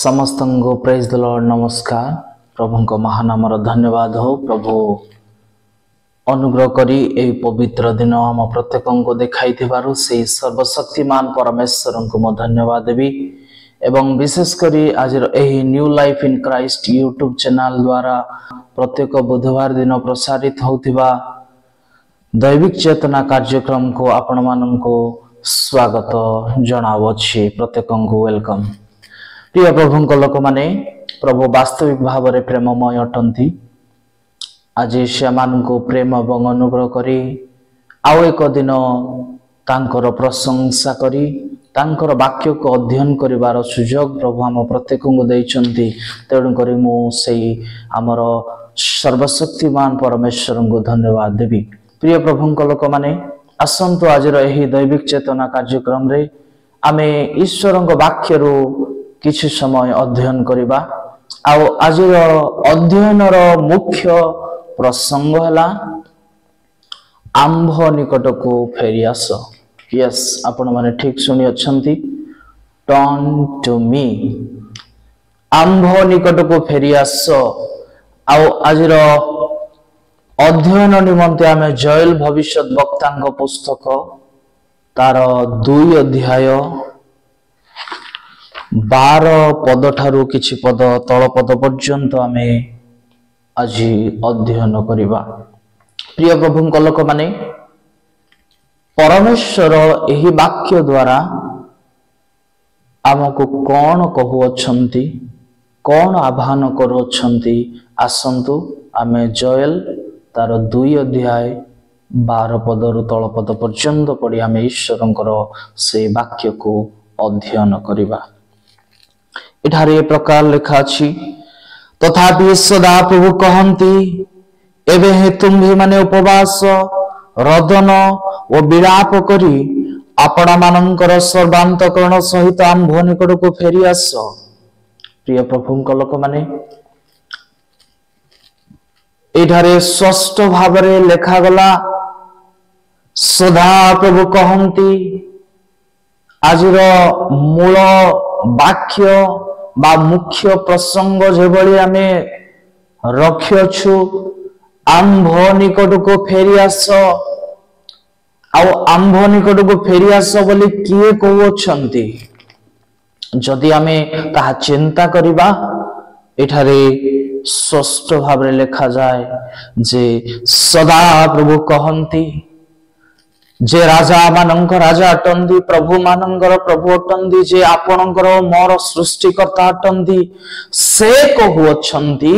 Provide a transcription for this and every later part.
समस्तंगो praise the Lord नमस्कार। प्रभु को महानाम धन्यवाद हो। प्रभु अनुग्रह करी ए पवित्र दिन आम प्रत्येक को देखाई से सर्वशक्तिमान परमेश्वर को मो धन्यवाद देवी एवं विशेष करी आज यही new Life in Christ YouTube channel द्वारा प्रत्येक बुधवार दिन प्रसारित होतिबा दैविक चेतना कार्यक्रम को आपण मान को स्वागत जनावछि। प्रत्येक को वेलकम। प्रिय प्रभु लोक माने प्रभु वास्तविक भाव में प्रेममय अटंती। आज से प्रेम एवं अनुग्रह करी आउ एक दिन तांकर प्रशंसा करी तांकर वाक्य को अध्ययन करिवार सुयोग प्रभु आम प्रत्येक को देइचंती। तेणु करी मु सेई आमर सर्वशक्तिमान परमेश्वर को धन्यवाद देवी। प्रिय प्रभु लोक माने आसंतु आज यही दैविक चेतना कार्यक्रम रे आमे ईश्वर वाक्य किछि समय अध्ययन करिबा। आउ आज अध्ययन मुख्य प्रसंग है आंभ निकट को फेरी आस। यस आपण माने ठीक सुनी अछंती। टर्न टू मी, आंभ निकट को फेरी आस। आउ आज अध्ययन निमंते आमे जोएल भविष्यत वक्ता पुस्तक तार 2 अध्याय 12 पद ठारू किछि पद तल पद पर्यंत आमे आज अध्ययन करिबा। प्रिय प्रभु लोक माने परमेश्वर एही वाक्य द्वारा आमको कौन कहउछंती, कौन आह्वान करूछंती। आसंतु आमे जोएल तार 2 अध्याय 12 पदरु तल पद पर्यंत पढ़ी आमे ईश्वरंकर से वाक्य को अध्ययन करिबा। इठारे प्रकार लिखा अछि, तथापि सदा प्रभु कहंती एबे हे तुम्ही माने उपवास रदन और विलाप करी आपणा मानंकर सर्वांतकरण सहित आंभ निकट को फेरी आस। प्रिय प्रभु लोक माने इठारे स्पष्ट भाव में लिखा गला सदा प्रभु कहंती। आज मूल वाक्य बा मुख्य प्रसंग जेभली आमे रखियछु आंभ निकट को फेरी आस। आउ आंभ निकट को फेरी आस बोली किए कहउछंती। जदि आमे ताहा चिंता करिबा एठारे स्पष्ट भाव में लिखा जाए जे सदा प्रभु कहंती। जे राजा मानंक राजा अटंदी, प्रभु मानंकर प्रभु अटंदी, जे आपणकर मोर सृष्टिकर्ता अटंदी, से कहउछंती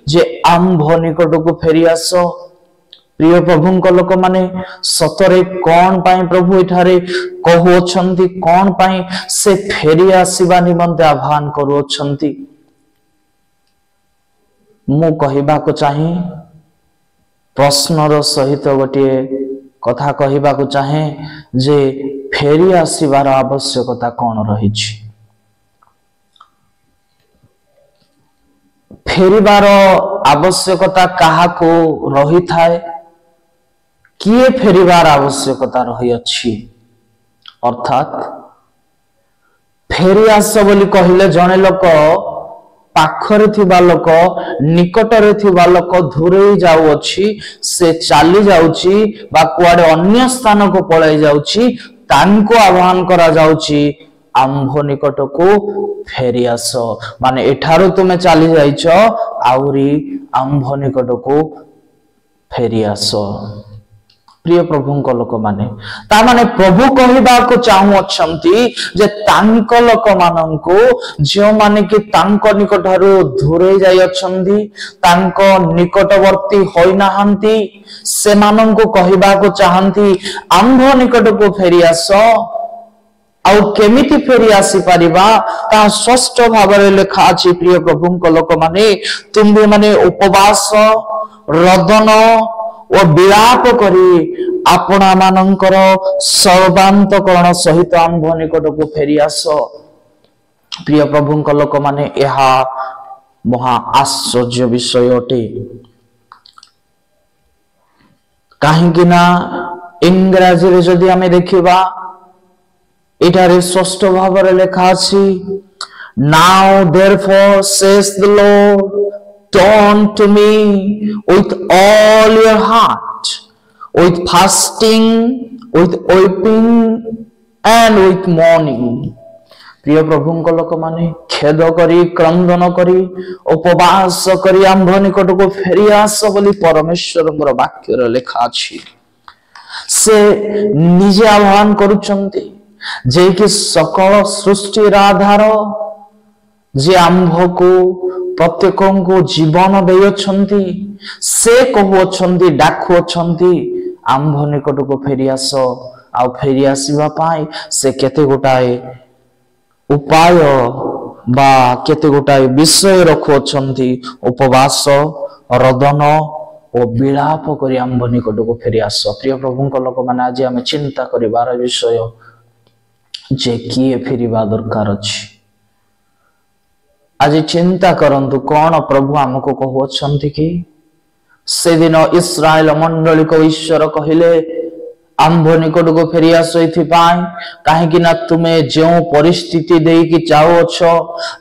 जे आंभ निकट को फेरी आस। प्रिय प्रभु लोक माने सतरे कौन पाई प्रभु इठारे कहउछंती, कौन पाई से फेरी आसीबा निमंते आह्वान करूछंती। मु कहिबा को चाहे प्रश्नर सहित गोटे कथा कहिबा को चाहे जे फेरी आसीबार आवश्यकता कौन रहिछि। फेरिबार आवश्यकता काहा को रही थाए, किए फेरिबार आवश्यकता रही अछि। अर्थात फेरी आस बोली कहिले जने लोक पाखरे थिबा लोक, निकटरे थिबा लोक दूरे जाउ अछि, से चाली जाउछि बा कुआडे अन्य स्थान को पळाई जाउछि, तांको आह्वान करा जाउछि आंभ निकट को फेरी आस। माने एठारो तुमे चाली जाइछ आउरी आंभ निकट को फेरी आस। प्रिय प्रभु लोक माने ता माने प्रभु कहबा को चाहू अछंती जे तांक लोक माननको जो माने कि तांक निकटरो दूरे जाय अछंती, तांक निकटवर्ती होई नाहंती, से माननको कहबा को चाहंती आंभ निकट को फेरी आस। आउ केमिति फेरी आसी परिबा ता स्पष्ट भाव में लिखा अछि। प्रिय प्रभु लोक माने तुम्ही माने उपवास रदन और विलाप करी आपणा मानंकर सर्वांतकरण सहित आंभ निकट को फेरी आस। प्रिय प्रभु लोक माने यह महा आश्चर्य विषय अटे। कहीं ना इंग्राजी रे जदि आमे देखिबा एठारे स्पष्ट भाव में लिखा अछि Now therefore says the Lord, turn to me with all your heart, with fasting, with weeping, and with mourning. प्रिय प्रभु लोक माने खेद करी क्रंदन करी उपवास करी आंभ निकट को फेरी आस बोली परमेश्वर वाक्य लेखा अछि। से निजे आह्वान करुचंती जे कि सकल सृष्टि आधार जे आंभ को प्रत्येक को जीवन देयछंती से कहउछंती डाकुछंती आंभ निकट को फेरी आस आ फेरी आसीबा पाई से केते गोटाए उपाय बा केते गोटाए विषय रखुछंती उपवास रदन और विलाप करी आंभ निकट को फेरी आस। प्रिय प्रभु लोक माने आज आम चिंता करिवार विषय जे किए फेरिबा दरकार अछि। आज चिंता करंतु कौन प्रभु आमको कहउछंती कि से दिन इस्राएल मंडली को ईश्वर कहिले आंभ निकट को फेरी आस कहीं ना तुम्हें जो परिस्थिति दे कि जाओछ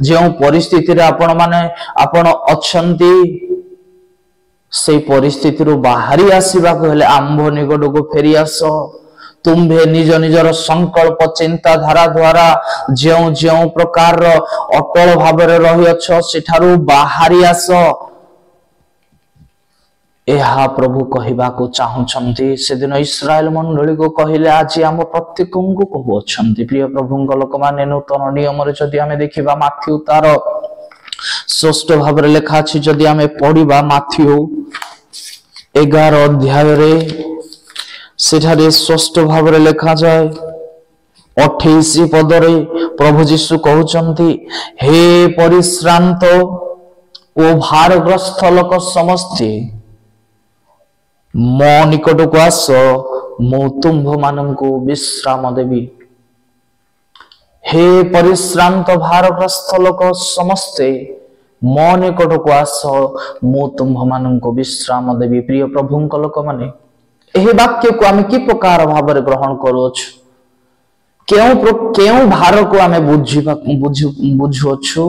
जो परिस्थिति रे आपण माने आपण अछंती से परिस्थिति रो बाहरी आसीबा को हेले आंभ निकट को फेरी आस। तुम्भे निज निजर संकल्प चिंता धारा द्वारा जो जो प्रकार अटल भाव रही अछ सेठारु बाहरी आस। एहा प्रभु कहवा को चाहूछंती से दिन इस्राएल मंडली को कहले आज आम प्रत्येक को कहउछंती। प्रिय प्रभु लोक माने नूतन नियम रे जदि आमे देखिबा माथ्यू तार स्पष्ट भाव रे लेखा अछि। जदि आमे पढिबा माथ्यू 11 अध्याय रे सेठारे स्पष्ट भाव रे लेखा जाए 28 पद रे प्रभु यीशु कहउछंती हे परिश्रांत ओ भारग्रस्त लोक समस्ते मो निकट को आस मु तुम्भ मानंकु विश्राम देवी। हे परिश्रांत भारग्रस्त लोक समस्ते मो निकट को आस मु तुम्भ मानंकु विश्राम देवी। प्रिय प्रभु लोक माने एही वाक्य को आमे कि प्रकार भाव रे ग्रहण करूछु केउ भार को आमे बुझुछु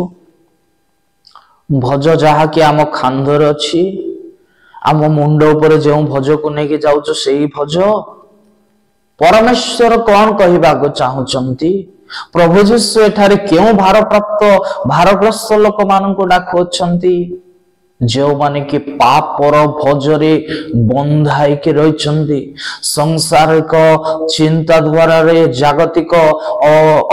भज जहा कि आम खांदर अछि आम मुंड ऊपर जो भज को लेके जाउछ सेही भज परमेश्वर कौन कहवा को चाहूचंती। प्रभु जीशु एठारे क्यों भार प्राप्त भारग्रस्त लोक मान को डाकुछंती जो माने कि पापर भजरे बंधाई के रहिचंती संसारिक चिंता द्वारा रे जागतिक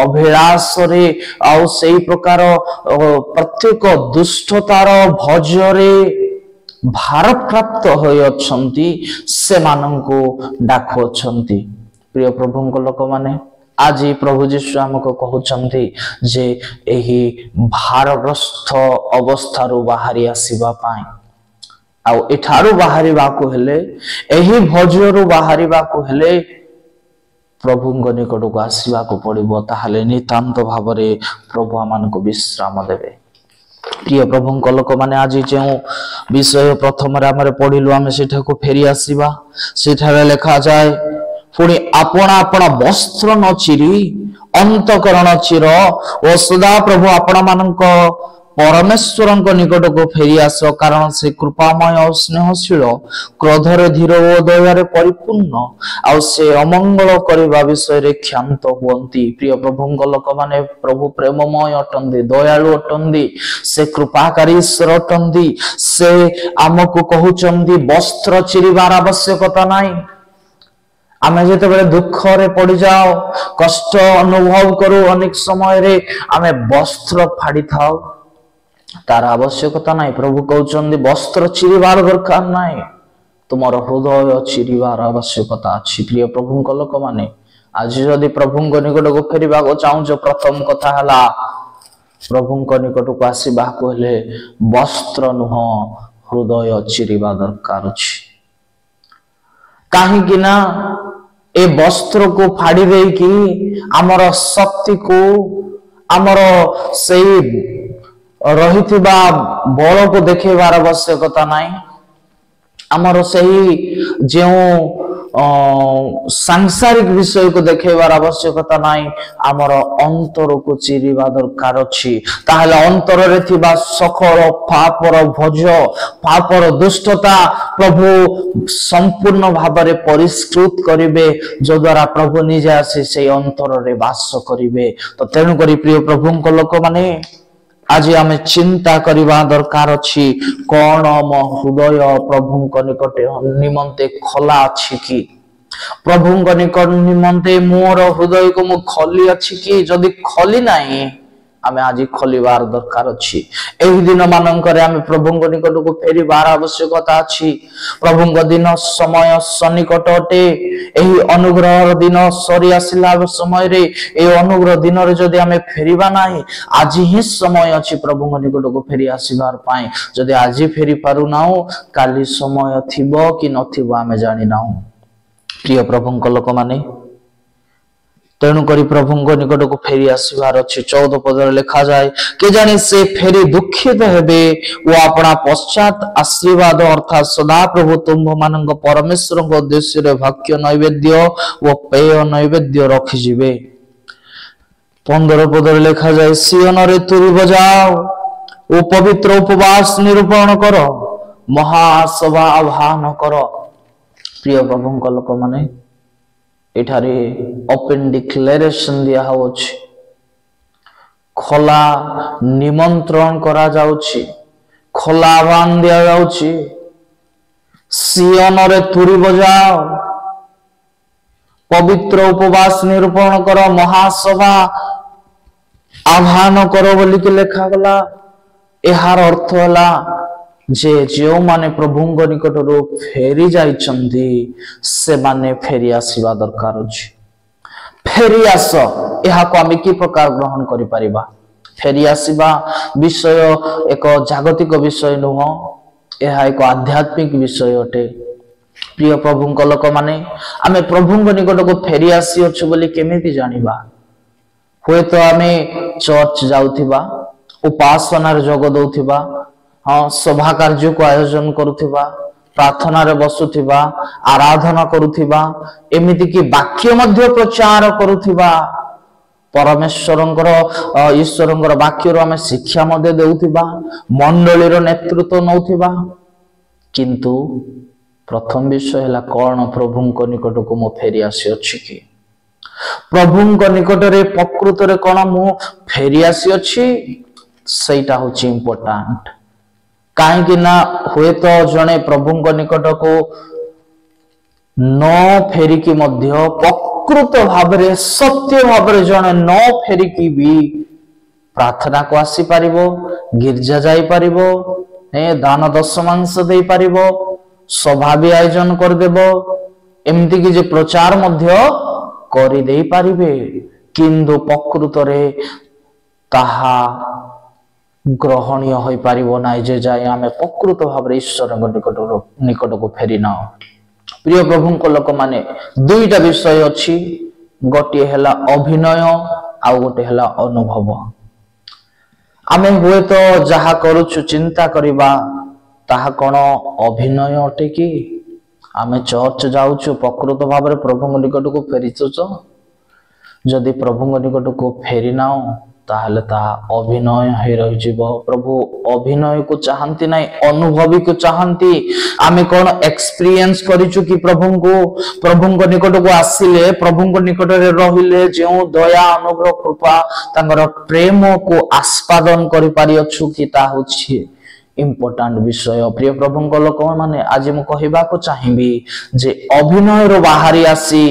अभिलाष रे आ सेही प्रकार प्रत्येक दुष्टतार भजरे भार प्राप्त होय अछंती से मानंको डाकुछंती। प्रिय प्रभु लोक माने आज प्रभु यीशु हमको कहउछंती जे एही भारग्रस्त अवस्था रो बाहरी आसीबा पाई आ एठारू बाहरी बाको हेले एही भजरो बाहरी बाको हेले प्रभु निकट को आसीबा को पड़िबो ताहाले नितांत भाव रे प्रभु आमान को विश्राम देबे। प्रिय प्रभु लोक माने आज जो विषय प्रथम आम पढ़िलु आम सेठा को फेरी आसीबा सेठारे लेखा जाए पुणी आपण आपण वस्त्र न चिरी अंतकरण चिर और सदा प्रभु आपण मानक परमेश्वर निकट को फेरी आस कारण से कृपामय और स्नेहशील क्रोधरे धीर और दयारे परिपूर्ण आउ से अमंगल करने विषय रे क्षांत हुअंती। प्रिय प्रभु लोक माने प्रभु प्रेममय अटंदी दयालु अटंदी से कृपाकारी ईश्वर अटंदी से आमको कहउचंदी वस्त्र चिरिबार आवश्यकता नाही। आमे जेते बेले दुख रे पड़ी जाओ कष्ट अनुभव करू अनेक समय रे आमे वस्त्र फाड़ी थाओ तार आवश्यकता नाही। प्रभु कहउचंदी वस्त्र चिरिबार दरकार नाही तुमर हृदय चिरिबार आवश्यकता अछि। प्रिय प्रभु लोक माने आज जदि प्रभु निकट को फेरिबा को चाहूछ प्रथम कथा हला प्रभु निकट को आसीबा को हेले वस्त्र नुह हृदय चिरिबा दरकार अछि। कहीं कि ना ए वस्त्र को फाड़ी दे कि आमर शक्ति को आमर सही रहिथिबा बल को देखेबार आवश्यकता नाही। आमर सही जो सांसारिक विषय को देखेबार आवश्यकता नाही आमर अंतर को चिरिबा दरकार अछि ताहले अंतर रे थिबा सकल पापर भोज पापर दुष्टता प्रभु संपूर्ण भाबरे परिष्कृत करिवे जो द्वारा प्रभु निजे आसी से अंतर रे वास करिवे तो तेनु करी प्रिय प्रभुଙ୍କ लोक माने आज आम चिंता करवा दरकार अछि कौन मो हृदय प्रभुଙ୍କ निकटे निमंते खोला अछि कि प्रभुଙ୍କ निकट निमंते मोर हृदय को मु खोली अछि कि जदि खोली नाही आमे आज खोलिबार दरकार अछि एही दिन मानंकरे आमे प्रभुଙ୍କ निकट को फेरिबार आवश्यकता अछि प्रभुଙ୍କ दिन समय सन्निकट अटे एही अनुग्रह दिन सरी आसिला समय रे ए अनुग्रह दिन रे जदि आमे फेरिबा नाही आज ही समय अछि प्रभुଙ୍କ निकट को फेरि आसीबार पाए जदि आज फेरि पारु नाउ काली समय थिबो कि नथिबो आमे जानि नाउ प्रिय प्रभुଙ୍କ लोक माने तेणु करी प्रभुଙ୍କ निकट को फेरी आसबार अछि 14 पद लिखा जाए के जाने से फेरी दुखित हेबे वो अपना पश्चात आशीर्वाद अर्थात सदा प्रभु तुम्भ मानंग परमेश्वर को उद्देश्य रे भक्ष्य नैवेद्य वो पेय नैवेद्य रखि जिवे 15 पद लिखा जाए सियन रे तुरी बजाओ वो पवित्र उपवास निरूपण करो महासभा आह्वान करो प्रिय प्रभुଙ୍କ लोक माने एठारे ओपन डिक्लेरेशन दिया होछि खोला निमंत्रण करा जाउछि खोला आह्वान दिया जाउछि सियन रे तुरी बजाओ पवित्र उपवास निरूपण करो महासभा आह्वान करो बोली के लेखा गला एहार अर्थ होला जे जो माने प्रभुଙ୍କ निकटरो फेरी जाइछन्ती से माने फेरी आसीबा दरकार अछि फेरी आस एहा को हम की प्रकार ग्रहण करि परिबा फेरी आसीबा विषय एक जागतिक विषय नुह एहा एक आध्यात्मिक विषय अटे प्रिय प्रभुଙ୍କ लोक माने आमे प्रभुଙ୍କ निकट को फेरी आसी अछि बोली केमिति जानिबा होय तो आमे चर्च जाउथिबा उपासना रे जोग दउथिबा हाँ सभा कार्य को आयोजन करुथिबा प्रार्थना रे बसुथिबा आराधना करुथिबा एमिति कि वाक्य मध्य प्रचार करुथिबा परमेश्वरंकर ईश्वरंकर वाक्य रो हमें शिक्षा मध्य देउथिबा मंडली रो नेतृत्व नउथिबा किंतु प्रथम विषय हला कोन प्रभुଙ୍କ निकट को मो फेरी आसी अछि कि प्रभुଙ୍କ निकट रे प्रकृत रे कोन मो फेरी आसी अछि सेटा होछि इंपोर्टेंट कहीं ना हुए तो जने प्रभुଙ୍କ निकट को न फेरिकी मध्य प्रकृत भावरे सत्य भावरे जने न फेरिकी भी प्रार्थना को आसी पारिबो गिरजा जाई पारिबो दान दशमांश दे पारिबो सभा भी आयोजन कर देबो एमती कि जे प्रचार मध्य करि देई पारिबे किंतु प्रकृत रे ताहा ग्रहणीय होई पारिबो नाइ जे जाय आमे प्रकृत भाव ईश्वर निकट को फेरी ना प्रिय प्रभुଙ୍କ लोक माने दुईटा विषय अछि गोटे हला अभिनय आ गोटे हला अनुभव आमे हुए तो जहा करूछु चिंता करिबा ताहा कोन अभिनय अटे कि आमे चर्च जाउछु प्रकृत भाव रे प्रभुଙ୍କ निकट को फेरिछु जदि प्रभुଙ୍କ निकट को फेरी नाओ ताहले ता अभिनय हे रहि जीवो प्रभु अभिनय को चाहंती नाही अनुभवी को चाहंती आमे कोन एक्सपीरियंस करिछु कि प्रभुଙ୍କ निकट को आसिले प्रभुଙ୍କ निकट रे रहिले जे दया अनुग्रह कृपा तांगर प्रेम को आस्वादन करि पारि अछु कि ता होछि इंपोर्टेंट विषय प्रिय प्रभुଙ୍କ लोक माने आज मु कहिबा को चाहिबी जे अभिनय रो बाहरी आसी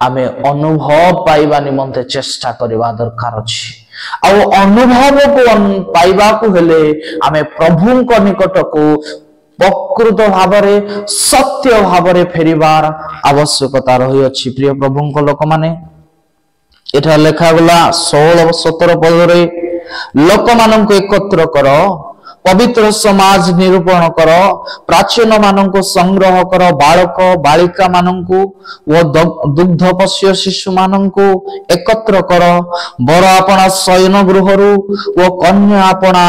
आमे अनुभव पाइबा निमंते चेष्टा करबा दरकार अछि आ अनुभव को पाइबा को हेले आमे प्रभुଙ୍କ निकट को प्रकृत भावरे सत्य भावरे फेरिबार आवश्यकता रही अछि प्रिय प्रभुଙ୍କ लोक माने एठा लेखा गला 16 17 पद रे लोक मानन को एकत्र करो पवित्र समाज निरूपण करो प्राचीन मानन को संग्रह करो बालक बालिका मानन को वो दुग्धपस्य शिशु मानन को एकत्र करो बर अपना शयन गृहरु वो कन्या अपना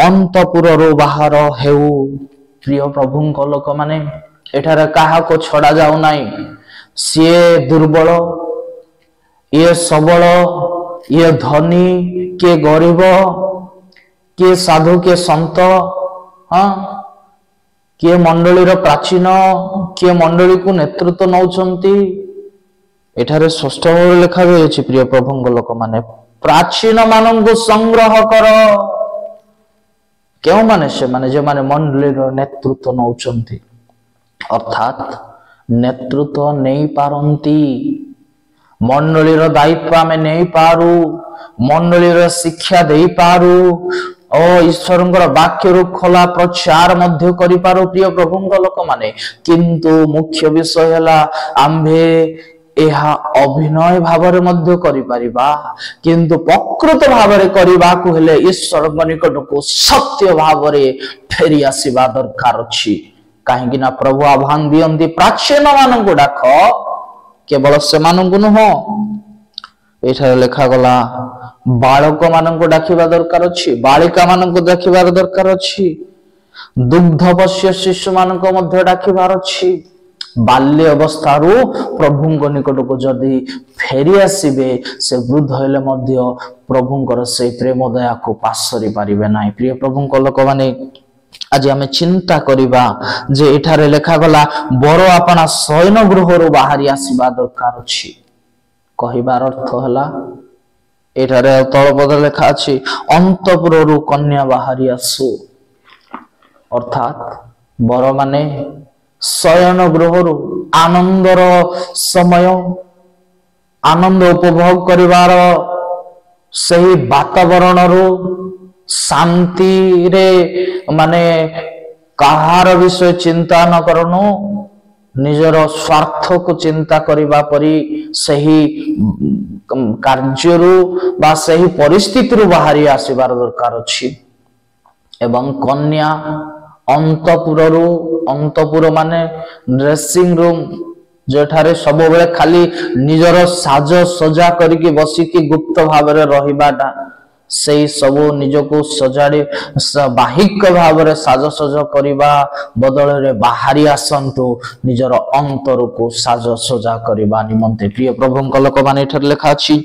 अंतपुर रु बाहर हेउ प्रिय प्रभुଙ୍କ लोक माने एठारे काहाको छड़ा जाऊ नाही। सीए दुर्बल, ये सबल, ये धनी, किए गरीब, किए साधु, किए संत, हाँ किए मंडलीर प्राचीन, किए मंडली को नेतृत्व नौचंती। एठारे स्पष्ट भाव लिखा गई प्रिय प्रभुंग लोक माने प्राचीन मानंगु संग्रह कर। क्यों माने से माने जे माने मंडलीर नेतृत्व नौचंती, अर्थात नेतृत्व नहीं पारंती। मंडलीर दायित्व आमे नहीं पारू, मंडलीर शिक्षा दे पारू और ईश्वरंकर वाक्य खोला प्रचार मध्य करि पारू प्रिय प्रभुंग लोक माने। किंतु मुख्य विषय हला आम्भे एहा अभिनय भावरे मध्य करि परिबा, किंतु प्रकृत भावरे करिबा को हेले ईश्वर निकट को सत्य भावरे फेरी आसीबा दरकार अछि। काहेकि ना प्रभु आह्वान दियंती प्राचीन मानंकु डाक, केवल से मानंकु नुह। एठारे लेखा गला बालक मानंकु डाकिबा दरकार अछि, बालिका मानंकु डाकिबार दरकार अछि, दुग्धवश्य शिशु मानंकु मध्य डाकिबार अछि। बाल्य अवस्थारू प्रभुंक निकट को जदि फेरी आसीबे से वृद्ध हेले मध्य प्रभुंकर से प्रेम दया को पासरी पारिबे नाही। प्रिय प्रभुंक लोक माने आज आमे चिंता करिबा जे एठारे लेखा गला बर आपना शयन गृहरु बाहरी आसीबा दरकार अछि। कहिबार अर्थ हला एठारे तळपद लेखा अछि अंतपुररु कन्या बाहरी आसु, अर्थात बर माने शयन गृहरु आनंदर समय, आनंद उपभोग करिवार सही वातावरण शांति रे माने कहार विषय चिंता न करनु, निजर स्वार्थ को चिंता करिबा परी सही कार्यरु बा सही परिस्थिति रु बाहरी आसीबार दरकार अछि। एवं कन्या अंतपुररु, अंतपुर माने ड्रेसिंग रूम, जेठारे सब बेले खाली निजर साज सजा करके बसिकी गुप्त भावरे रहिबाटा, सेई सब निजको सजाड़े बाहिक भावरे साज सज करिबा बदल रे बाहरी आसंतु निजर अंतर को साज सजा करिबा निमंते। प्रिय प्रभुंक लोक माने एठार लेखा अछि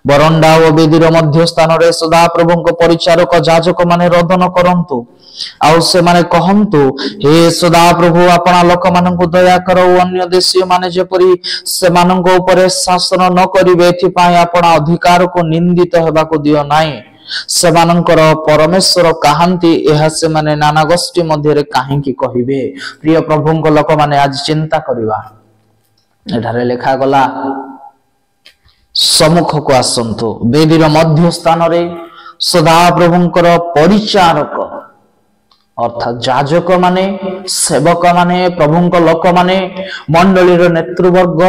बरंडा और बेदीर मध्य स्थान रे सदा प्रभुंक परिचारक जाजक माने रोदन करंतु आउ से माने कहंतु, हे सदा प्रभु अपना लोक मानंकु दया करो, अन्य देशीय माने जेपरि से मानंको ऊपर शासन न करिवे एथिपाई अपना अधिकार को निंदित हेबाको दियो नाही। से मानंकर परमेश्वर कहांती एहा से माने नाना गोष्ठी मध्य रे काहेकि कहिबे। प्रिय प्रभुंक लोक माने आज चिंता करिबा, एठारे लेखा गला सम्मुख को आसंतु बेदीर मध्य स्थान रे सदा प्रभुंकर परिचारक, अर्थात जाजक माने सेवक माने प्रभुंक लोक माने मंडलीर नेतृवर्ग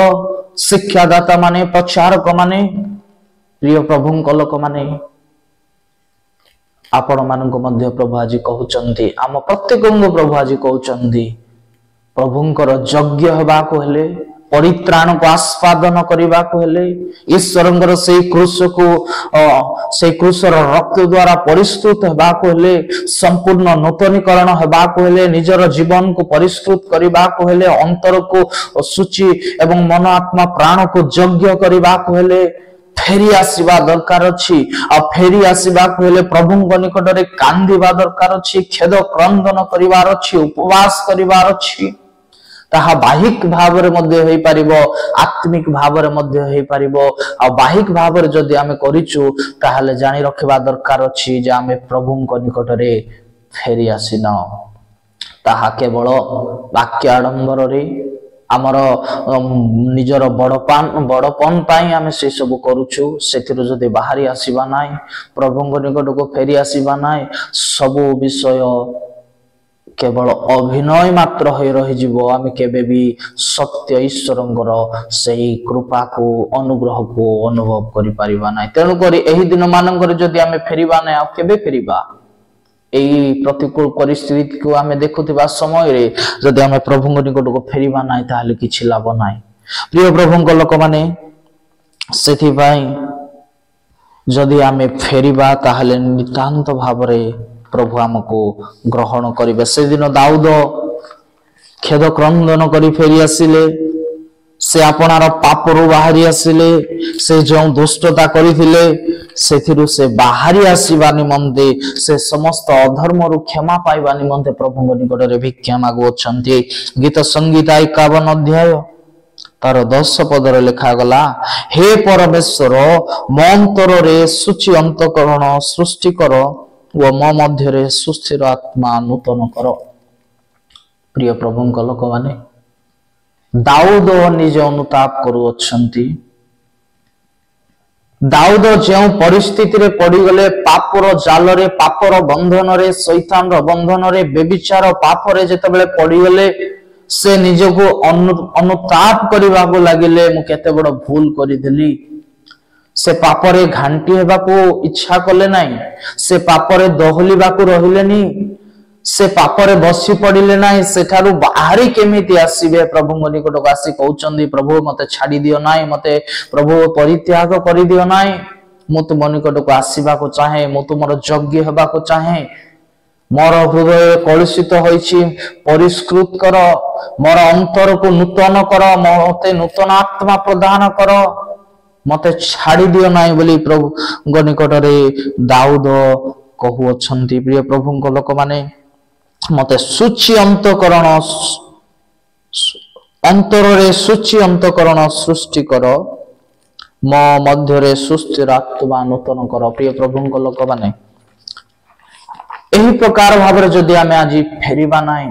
शिक्षादाता माने प्रचारक माने प्रिय प्रभुंक लोक माने आपण मानक मध्य प्रभु आज कहउचंती, आम प्रत्येकंग प्रभु आज कहउचंती प्रभुंकर यज्ञ हेबा को हेले, परित्राण को आस्वादन करिबा को हेले, ईश्वरंगर से क्रूस को से क्रूसर रक्त द्वारा परिष्कृत हेबा को हेले, संपूर्ण नूतनीकरण हेबा को हेले, निजर जीवन को परिष्कृत करिबा को हेले, अंतर को शुचि एवं मन आत्मा प्राण को यज्ञ करिबा को हेले फेरी आसीबा दरकार अछि। आ फेरी आसीबा को हेले प्रभुंक निकट रे कांदिबा दरकार अछि, खेद क्रंदन करिवार अछि, उपवास करिवार अछि। ताहा बाहिक भावरे मध्य होई परिबो, आत्मिक भावरे मध्य होई परिबो। आ बाहिक भावरे जदि आमे करिचु ताहाले जानि रखिबा दरकार अछि जे आमे प्रभुंक निकट रे फेरी आसिना। ताहा केवल वाक्य आडंबर रे आमर निजर बड़पन पाई आमे से सब करूछु, सेथिरु जदि बाहरी आसीबा नाय, प्रभुंक निकट को फेरी आसीबा नाय, सब विषय केवल अभिनय मात्र होई रहि जीवो। आमे केबे भी सत्य ईश्वरंगर सेही कृपा को अनुग्रह को अनुभव करि परिबा नाय। तेनु करी एही दिन मानंकर जदि आमे फेरिबा नाय, आ केबे फेरिबा? एही प्रतिकूल परिस्थिति को आमे देखुथिबा समय रे जदि आमे प्रभुंक निकट को फेरिबा नाय ताहाले किछि लाभ नाय। प्रिय प्रभुंक लोक माने सेथि पई जदि आमे फेरिबा ताहाले नितांत भावरे प्रभु हमको ग्रहण करिबे। से दिन दाऊद खेद क्रंदन करी फेरी आसिले से आपणार पापरू बाहरी आसिले से जो दुष्टता करिथिले सेथिरु से बाहरी आसीबा निमंते से समस्त अधर्म रु क्षमा पाइबा निमंते प्रभु निकट रे भिक्षा मागुछन्ति। गीत संगीता 51 अध्याय तार 10 पदर लिखा गला, हे परमेश्वर मो अंतर रे सूची अंतकरण सृष्टि कर व मो मध्य रे सुस्थिर आत्मा नूतन कर। प्रिय प्रभुଙ୍କ ଲୋକମାନେ दाऊद निज अनुताप करुअछन्ति। दाऊद जो परिस्थिति रे पड़ी गले पापर जाल रे पापर बंधन रे शैतान रो बंधन रे बेविचार पाप रे जेतेबेले पड़ी गले से निजको अनुताप करबाको लागिले मु केते बड़ भूल करिदिली। से पापरे घांटी हेबाको इच्छा कले नाही, से पापरे दोहलिबाको रहिलेनी, से पापरे बसी पड़िले नाही, सेठारु बाहरी केमिति आसीबे प्रभु निकटक आसी कहउचंदी प्रभु मते छाडी दियो नाही, मते प्रभु परित्याग करि दियो नाही, मु तुम निकटक आसीबाको चाहे, मु तुमर योग्य हेबाको चाहे। मोर हृदय कलुषित होइछि, परिष्कृत कर, मोर अंतर को नूतन कर, मते नूतन आत्मा प्रदान कर, मते छाडी दियो नाही बोली प्रभु निकट रे दाऊद कहउछंती। प्रिय प्रभुଙ୍କ ଲୋକମାନେ मते सूची अंतकरण अंतरे सूची अंतकरण सृष्टि कर, मो मध्य रे सुस्थिर आत्मा नूतन कर। प्रिय प्रभुଙ୍କ ଲୋକମାନେ एही प्रकार भाବରେ जदि आमे आज फेरिबा नाही,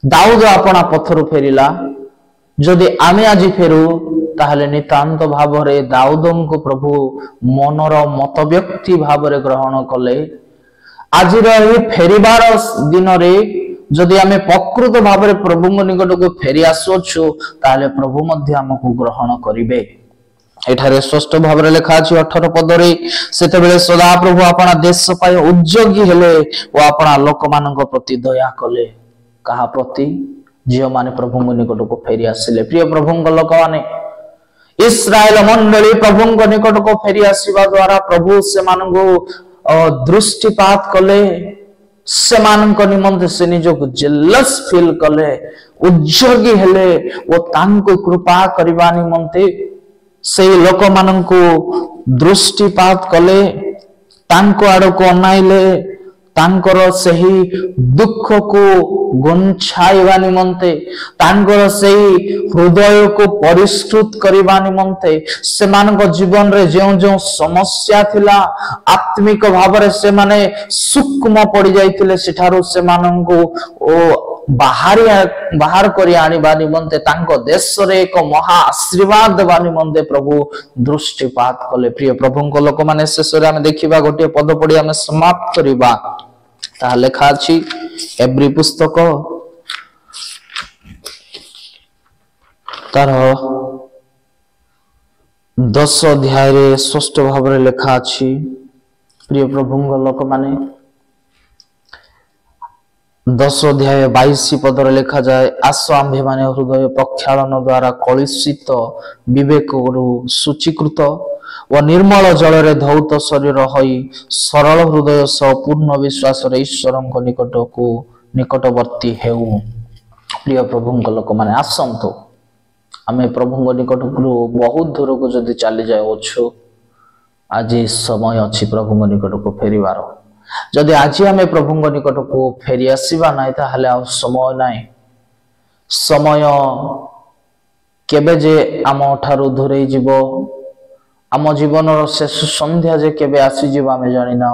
दाऊद आपना पथरु फेरिला, जदि आमे आज फेरु ताहले नितांत भावरे दाऊदଙ୍କୁ प्रभु मनर मत व्यक्ति भावरे ग्रहण कले। आज फेरिबार दिन रे जदि आमे प्रकृत भावरे प्रभु निकटको फेरी आसुछु ताहले प्रभु मध्य हमकु ग्रहण करिवे। एठारे स्पष्ट भावरे लिखा अछि 18 पदरे, सेतेबेले सदा प्रभु आपना देश पाए उद्योगी हेले ओ आपना लोक मानक प्रति दया कले। कहा प्रति? जियो माने प्रभु निकटको फेरी आसिले। प्रिय प्रभुଙ୍କ ଲୋକମାନେ इस्राएल मंडली प्रभुଙ୍କ निकटको फेरी आसीबा द्वारा प्रभु से मानगो दृष्टिपात कले, से मानक निमंते से निजको जेलस फील कले, उद्योगी हेले ओ तांको कृपा करबा निमंते से लोक माननको दृष्टिपात कले, तांको आड़को अनाइले, तांकर सही दुख को गुंछाइबा निमंते, तांकर सही हृदय को परिष्कृत करबा निमंते, से मानक जीवन रे जो जो समस्या थिला आत्मिक भावरे से माने सूक्ष्म पड़ी जाइतिले, सेठारो से माननको ओ बाहर करी आनिबा निमंते तांको देश रे एक महा आशीर्वाद देबा निमंते प्रभु दृष्टिपात कले। प्रिय प्रभुଙ୍କ ଲୋକମାନେ शेषରେ ଆମେ ଦେଖିବା गोटे पद पढ़ी ଆମେ समाप्त करिबा। ता लेखा अछि एब्री पुस्तक तार 10 अध्याय रे स्पष्ट भावरे लेखा अछि। प्रिय प्रभुଙ୍କ ଲୋକମାନେ 10 अध्याय 22 पदर लिखा जाए, आस आम्भे माने हृदय प्रक्षालन द्वारा कलुषित विवेक सूचीकृत व निर्मल जल रे धौत शरीर होई सरल हृदय सह पूर्ण विश्वास रे ईश्वरଙ୍କ निकटको निकटवर्ती हेउ। प्रिय प्रभुଙ୍କ ଲୋକମାନେ आसंतो आमे प्रभुଙ୍କ निकटको बहुत दूर को जदि चली जाय अछु, आज समय अछि प्रभुଙ୍କ निकटको फेरिबार। जदि आज आमे प्रभुଙ୍କ निकटको फेरी आसीबा नाही ताहले आ समय नाही, समय केबे जे आम ठारू दूरे जीवो, आम जीवनर शेष संध्या जे केबे आसी जीवो आमे जानि ना।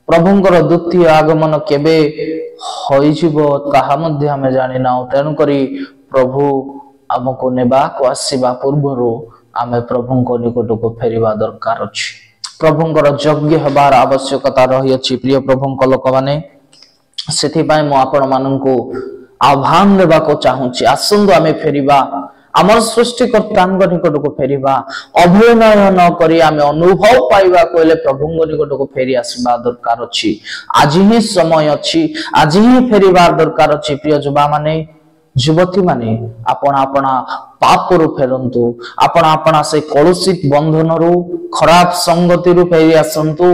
प्रभुଙ୍କର द्वितीय आगमन केबे होई जीवो ताहा मध्ये आमे जानि ना। तेनु करी प्रभु आमको नेबा को आसीबा पूर्वरु आमे प्रभुଙ୍କ निकटको फेरिबा दरकार अछि। प्रभुଙ୍କର योग्य हेबार आवश्यकता रही अछि। प्रिय प्रभुଙ୍କ ଲୋକମାନେ सेथिबाय मु आपण माननकु आह्वान देबा को चाहूची, आसंदो आमे फेरिबा, आमर सृष्टिकर्ताଙ୍କ निकटको फेरिबा, अभिनय न करी आमे अनुभव पाइबा कोले प्रभुଙ୍କ निकटको फेरी आसीबा दरकार अछि। आज ही समय अछि, आज ही फेरिबा दरकार अछि। प्रिय जुबा माने युवती माने आपण आपना पाप रु फेरंतु, आपण आपना से कलुषित बंधन रु खराब संगति रु फेरी आसंतु।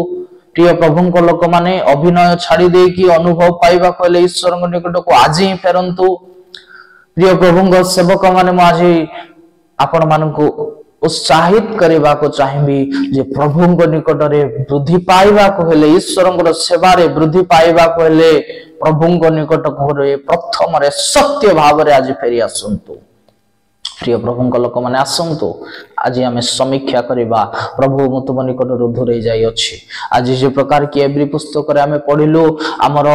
प्रिय प्रभुଙ୍କ ଲୋକମାନେ अभिनय छाड़ी दे कि अनुभव पाइबा कहले ईश्वरଙ୍କ निकट को आज ही फेरंतु। प्रिय प्रभु सेवक माने आज आपण मानकु उत्साहित करने को चाहिए जे प्रभु निकट में वृद्धि पाइबा को हेले ईश्वर सेवारे वृद्धि पाइबा को हेले प्रभु निकट को प्रथम सत्य भाव में आज फेरी आसतु प्रिय प्रभु लोक मैंने आसतु आज आम समीक्षा करवा प्रभु मु तुम निकट दूरे जाई आज जो प्रकार की एवरी पुस्तक आम पढ़िलु आमर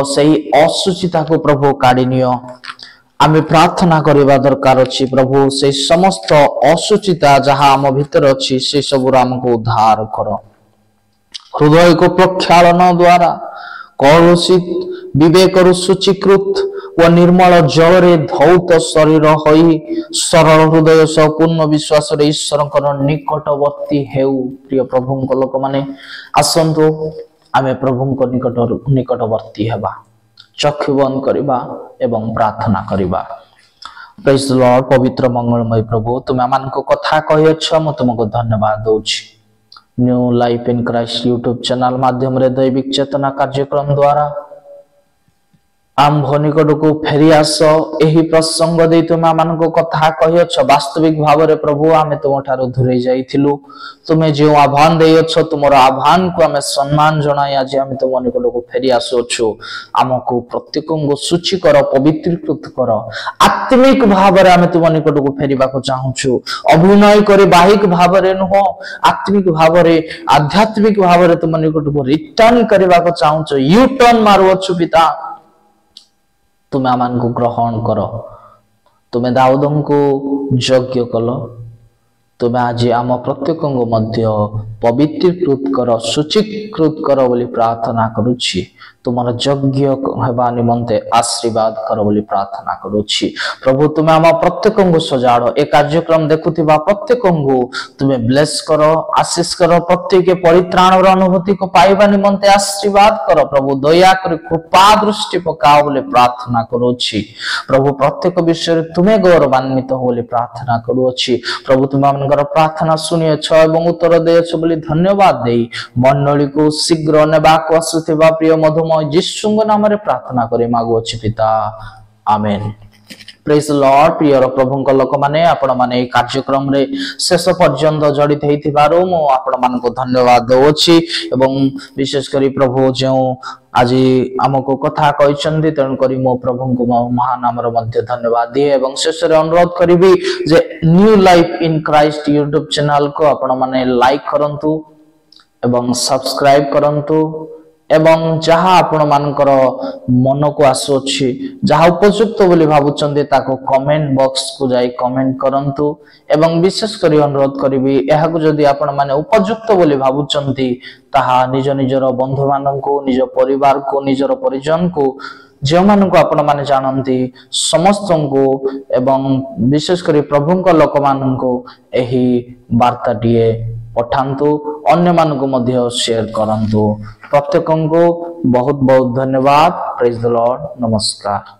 से असुचिता को प्रभु काढ़ी नियो आमे प्रार्थना करवा दरकार अच्छी प्रभु से समस्त असुचिता जहाँ आम भीतर अच्छी से सब आमको उद्धार कर हृदय को प्रक्षालन द्वारा कलुषित विवेक शुचीकृत व निर्मल जल रे धौत शरीर होई सरल हृदय सह पूर्ण विश्वास रे ईश्वर निकटवर्ती हेउ प्रिय प्रभु लोक माने आसंतु आमे प्रभु निकटवर्ती हेबा चक्षु बंद करवा एवं प्रार्थना करवा प्रेज द लॉर्ड पवित्र मंगलमय प्रभु तुम आमानको कथा कहियछ म तुमको धन्यवाद दउछि New Life in Christ YouTube channel माध्यम रे दैविक चेतना कार्यक्रम द्वारा आम निकट को फेरी आस यही प्रसंग दे तुम आमानको कथा कहियछ वास्तविक भाव में प्रभु आमे तुम ठारो दूरे जाइथिलु तुम्हें जो आह्वान देयछ तुमर आह्वान को आमे सम्मान जणाई आज आमे तुम निकट को फेरी आसुछु आमको प्रत्येक को सूची कर पवित्रीकृत कर आत्मिक भाव में आमे तुम निकट को फेरिबा को चाहूछु अभिनय करे बाहिक भाव में नुह आत्मिक भाव में आध्यात्मिक भाव में तुम निकट को रिटर्न करबा को चाहूछु यू टर्न मारुछु पिता तुम्हें आमान को ग्रहण कर तुम्हें दाऊदन को यज्ञ कल तुम्हें आज आम प्रत्येक मध्य पवित्रीकृत कर शुचीकृत कर बोली प्रार्थना करुछि तुमर यज्ञ हेबा निमंते आशीर्वाद कर बोली प्रार्थना करुछि प्रभु तुम्हें आम प्रत्येक को सजाड़ ए कार्यक्रम देखुथिबा प्रत्येक को तुम्हें ब्लेस कर आशीष कर प्रत्येक परित्राण अनुभूति को पाइबा निमंते आशीर्वाद कर प्रभु दया कर कृपा दृष्टि पकाओ बोली प्रार्थना करुछि प्रभु प्रत्येक विषय तुम्हें गौरवान्वित हो बोली प्रार्थना करुछि प्रभु तुम्हें प्रार्थना सुनियछ एवं उत्तर देयछ बोली धन्यवाद देई मंडली को शीघ्र नेबाक आसुथिबा प्रिय मधुमय यीशु नाम रे प्रार्थना करे मागुछि पिता आमेन प्रेज द लॉर्ड प्रिय प्रभु लोक माने आपण माने कार्यक्रम रे शेष पर्यंत जड़ित हेतिबारो मो आपण मान को धन्यवाद दउछि एवं विशेष करी प्रभु जो आज आमको कथा कहते तेणु करी मो प्रभु को महानाम मध्य धन्यवाद दिए एवं शेष अनुरोध करी जे New Life in Christ YouTube channel को आपण माने लाइक करंतु एवं सब्सक्राइब करंतु एवं जहाँ आपण मानकर मन को आसुछि जहाँ उपयुक्त बोली भाबुचंदे ताको कमेंट बॉक्स को जाई कमेंट करंतु एवं विशेष करी अनुरोध करिवि एहाको जदि आपण माने उपयुक्त बोली भाबुचंती ताहा निज निजर बंधु माननको निज परिवार को निजर परिजन को जो मान को आपण माने जानती समस्त को एवं विशेष करी प्रभु लोक मान को एही वार्ता टीए पठांतु अन्य मान को मध्य शेयर करंतु प्रत्येक को बहुत बहुत धन्यवाद प्रेज द लॉर्ड नमस्कार।